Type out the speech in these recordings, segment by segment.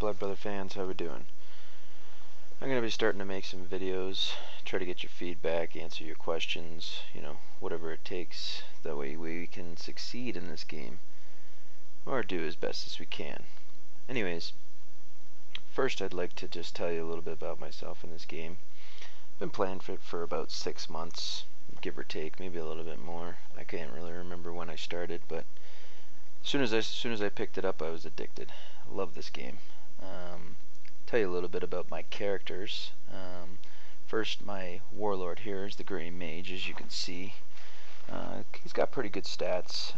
Blood Brother fans, how we doing? I'm going to be starting to make some videos, try to get your feedback, answer your questions, whatever it takes. That way we can succeed in this game, or do as best as we can. Anyways, first I'd like to just tell you a little bit about myself in this game. I've been playing for about 6 months, give or take, maybe a little bit more. I can't really remember when I started, but as soon as I picked it up, I was addicted. I love this game. Tell you a little bit about my characters. First, my warlord here is the Grey Mage, as you can see. He's got pretty good stats,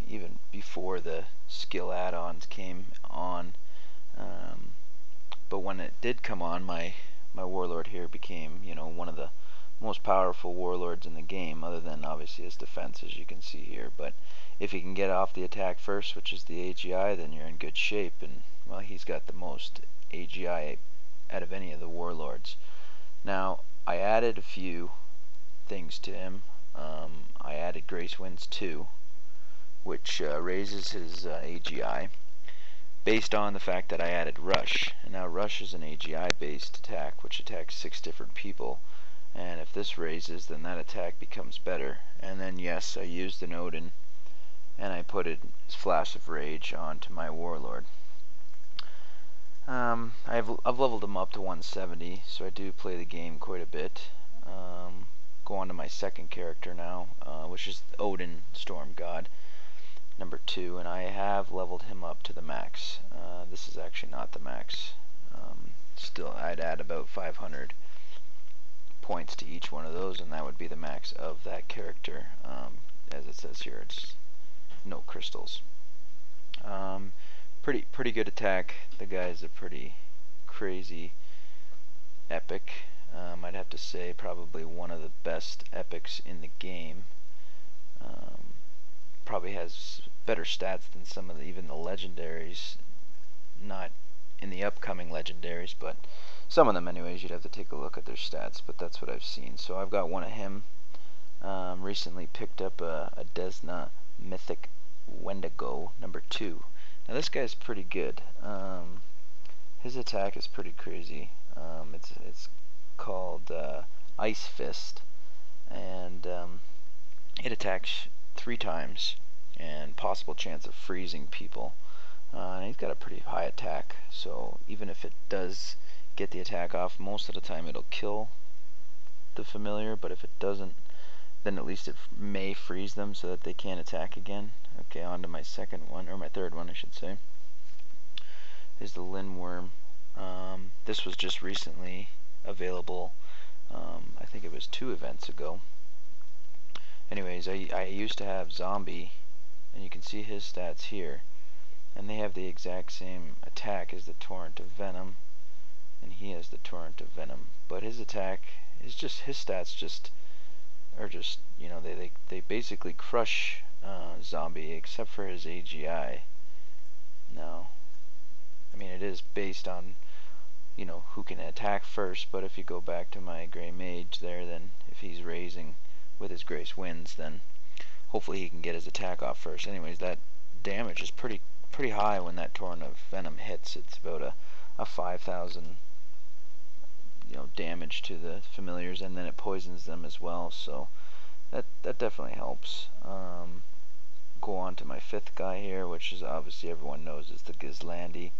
even before the skill add-ons came on. But when it did come on, my warlord here became, one of the most powerful warlords in the game, other than obviously his defense, as you can see here. But if you can get off the attack first, which is the AGI, then you're in good shape. And well, he's got the most AGI out of any of the warlords. Now, I added a few things to him. I added Grace Winds 2, which raises his AGI, based on the fact that I added Rush. And now Rush is an AGI based attack, which attacks 6 different people. And if this raises, then that attack becomes better. And then yes, I used an Odin, and I put his Flash of Rage onto my warlord. I've leveled him up to 170, so I do play the game quite a bit. Go on to my second character now, which is Odin, Storm God, number 2, and I have leveled him up to the max. This is actually not the max. Still, I'd add about 500 points to each one of those, and that would be the max of that character. As it says here, it's no crystals. Pretty good attack. The guy's a pretty crazy epic. I'd have to say probably one of the best epics in the game. Probably has better stats than some of even the legendaries. Not in the upcoming legendaries, but some of them anyways. You'd have to take a look at their stats, but that's what I've seen. So I've got one of him. Recently picked up a Desna Mythic Wendigo number 2. Now this guy's pretty good. His attack is pretty crazy. It's called Ice Fist, and it attacks 3 times, and possible chance of freezing people. And he's got a pretty high attack, so even if it does get the attack off, most of the time it'll kill the familiar, but if it doesn't, then at least it may freeze them so that they can't attack again. Okay, on to my second one, or my third one I should say, is the Lindworm. This was just recently available. I think it was 2 events ago. Anyways, I used to have Zombie, and you can see his stats here, and they have the exact same attack as the Torrent of Venom, and he has the Torrent of Venom, but his attack is just, his stats just are just, they basically crush Zombie, except for his AGI. Now, I mean, it is based on, who can attack first, but if you go back to my Grey Mage there, then if he's raising with his Grace Winds, then hopefully he can get his attack off first. Anyways, that damage is pretty high when that Torrent of Venom hits. It's about a 5,000 damage to the familiars, and then it poisons them as well, so that definitely helps. Go on to my 5th guy here, which is obviously everyone knows is the Gizlandi.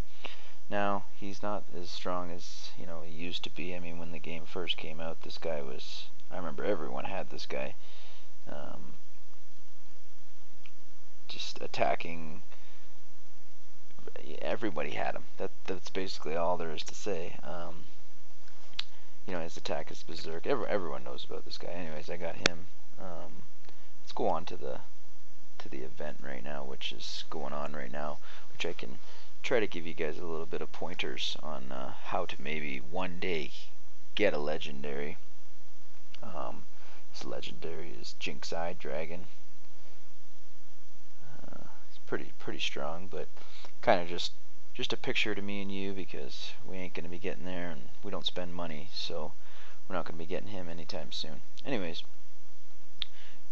Now, he's not as strong as he used to be. I mean, when the game first came out, this guy was, I remember everyone had this guy, just attacking. Everybody had him. That's basically all there is to say. His attack is berserk. Everyone knows about this guy. Anyways, I got him. Let's go on to the event right now, which is going on right now, which I can try to give you guys a little bit of pointers on how to maybe one day get a legendary. This legendary is Jinx Eye Dragon. It's pretty strong, but kind of just a picture to me and you, because we ain't gonna be getting there, and we don't spend money, so we're not gonna be getting him anytime soon. Anyways,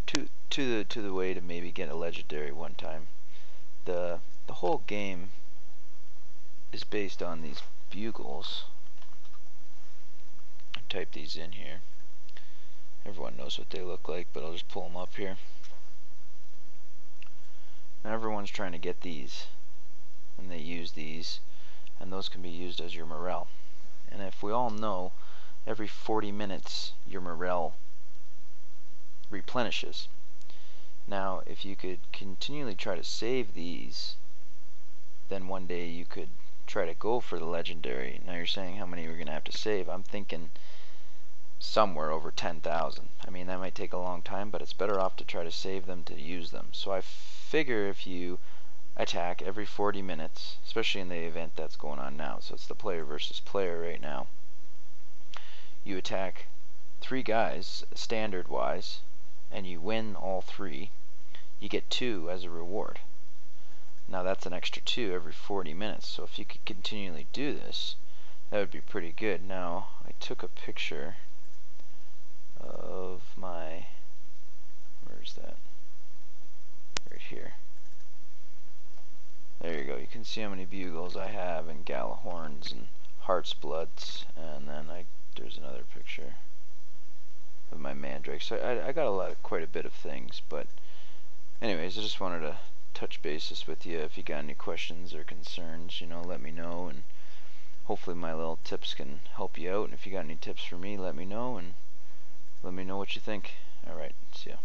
to the way to maybe get a legendary one time. The whole game is based on these bugles. I type these in here. Everyone knows what they look like, but I'll just pull them up here. Now everyone's trying to get these, and they use these, and those can be used as your morale. And if we all know, every 40 minutes your morale replenishes. Now if you could continually try to save these, then one day you could try to go for the legendary. Now you're saying how many you're going to have to save. I'm thinking somewhere over 10,000. I mean, that might take a long time, but it's better off to try to save them to use them. So I figure if you attack every 40 minutes, especially in the event that's going on now, so it's the player versus player right now, you attack 3 guys standard wise and you win all 3, you get 2 as a reward. Now that's an extra 2 every 40 minutes, so if you could continually do this, that would be pretty good. Now I took a picture of my, where's that, right here. There you go. You can see how many bugles I have, and Galahorns and Heart's Bloods, and then there's another picture of my Mandrake. So I got quite a bit of things, but anyways, I just wanted to touch bases with you. If you got any questions or concerns, let me know, and hopefully my little tips can help you out. And if you got any tips for me, let me know, and let me know what you think. Alright, see ya.